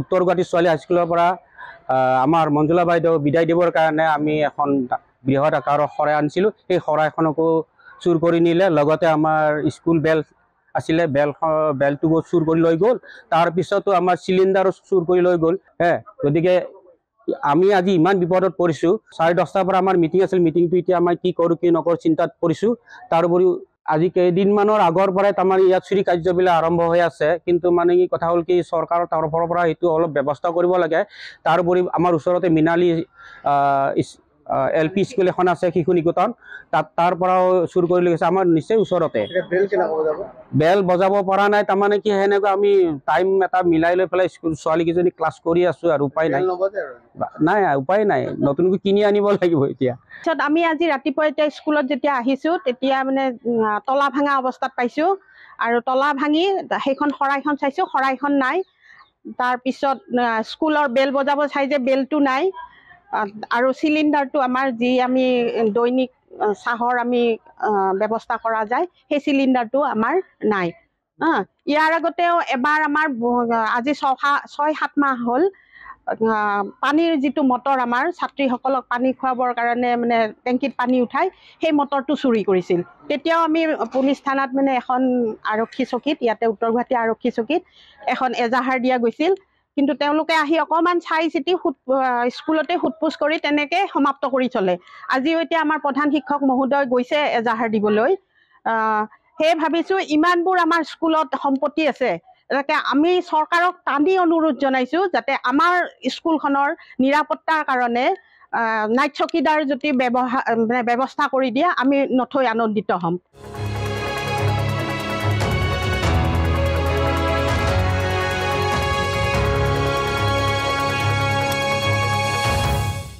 উত্তৰ গুৱাহাটী ছোৱালী হাইস্কুলৰ পৰা আমাৰ মঞ্জুলা বাইদেউ বিদায় দিবৰ কাৰণে আমি এখন বৃহৎ আকাৰৰ শৰাই আনিছিলোঁ। সেই শৰাইখনকো চুৰ কৰি নিলে, লগতে আমাৰ স্কুল বেল আছিলে, বেলটো চুৰ কৰি লৈ গ'ল। তাৰপিছতো আমাৰ চিলিণ্ডাৰো চুৰ কৰি লৈ গ'ল। গতিকে আমি আজি ইমান বিপদত পৰিছোঁ। 10:30 পৰা আমাৰ মিটিং আছিল, মিটিংটো এতিয়া আমাৰ কি কৰোঁ কি নকৰোঁ চিন্তাত পৰিছোঁ। তাৰোপৰিও আজি কেইদিনমানৰ আগৰ পৰাই তাৰমানে ইয়াত চুৰি কাৰ্যবিলাক আৰম্ভ হৈ আছে, কিন্তু মানে কি কথা হ'ল কি চৰকাৰৰ তৰফৰ পৰা সেইটো অলপ ব্যৱস্থা কৰিব লাগে। তাৰোপৰি আমাৰ ওচৰতে মিনালী LP স্কুল এখন আছে, শিশু নিকেতন, তাৰ পৰাও চুৰ কৰি লৈ গৈছে আমাৰ নিশ্চয় ওচৰতে। বেল বজাব পৰা নাই, তাৰমানে কি সেনেকুৱা আমি টাইম এটা মিলাই লৈ পেলাই স্কুল ছোৱালীকেইজনী ক্লাছ কৰি আছোঁ আৰু উপায় নাই। উপায় নাই, নতুনকৈ কিনি আনিব লাগিব এতিয়া। পিছত আমি আজি ৰাতিপুৱা এতিয়া স্কুলত যেতিয়া আহিছোঁ তেতিয়া মানে তলা ভাঙা অৱস্থাত পাইছোঁ, আৰু তলা ভাঙি সেইখন শৰাইখন চাইছোঁ, শৰাইখন নাই। তাৰপিছত স্কুলৰ বেল বজাব চাই যে বেলটো নাই, আৰু চিলিণ্ডাৰটো আমাৰ যি আমি দৈনিক চাহৰ আমি ব্যৱস্থা কৰা যায় সেই চিলিণ্ডাৰটো আমাৰ নাই। ইয়াৰ আগতেও এবাৰ আমাৰ আজি 6-7 মাহ হ'ল পানীৰ যিটো মটৰ আমাৰ ছাত্ৰীসকলক পানী খুৱাবৰ কাৰণে মানে টেংকিত পানী উঠাই সেই মটৰটো চুৰি কৰিছিল। তেতিয়াও আমি পুলিচ থানাত মানে এখন আৰক্ষী চকীত, ইয়াতে উত্তৰ গুৱাহাটী আৰক্ষী চকীত এখন এজাহাৰ দিয়া গৈছিল, কিন্তু তেওঁলোকে আহি অকণমান চাই চিতি স্কুলতে সোধপোছ কৰি তেনেকৈ সমাপ্ত কৰি চলে। আজিও এতিয়া আমাৰ প্ৰধান শিক্ষক মহোদয় গৈছে এজাহাৰ দিবলৈ। সেয়ে ভাবিছোঁ ইমানবোৰ আমাৰ স্কুলত সম্পত্তি আছে, যাতে আমি চৰকাৰক টানি অনুৰোধ জনাইছোঁ যাতে আমাৰ স্কুলখনৰ নিৰাপত্তাৰ কাৰণে নাইট চকীদাৰ যদি ব্যৱস্থা কৰি দিয়ে আমি নথৈ আনন্দিত হ'ম।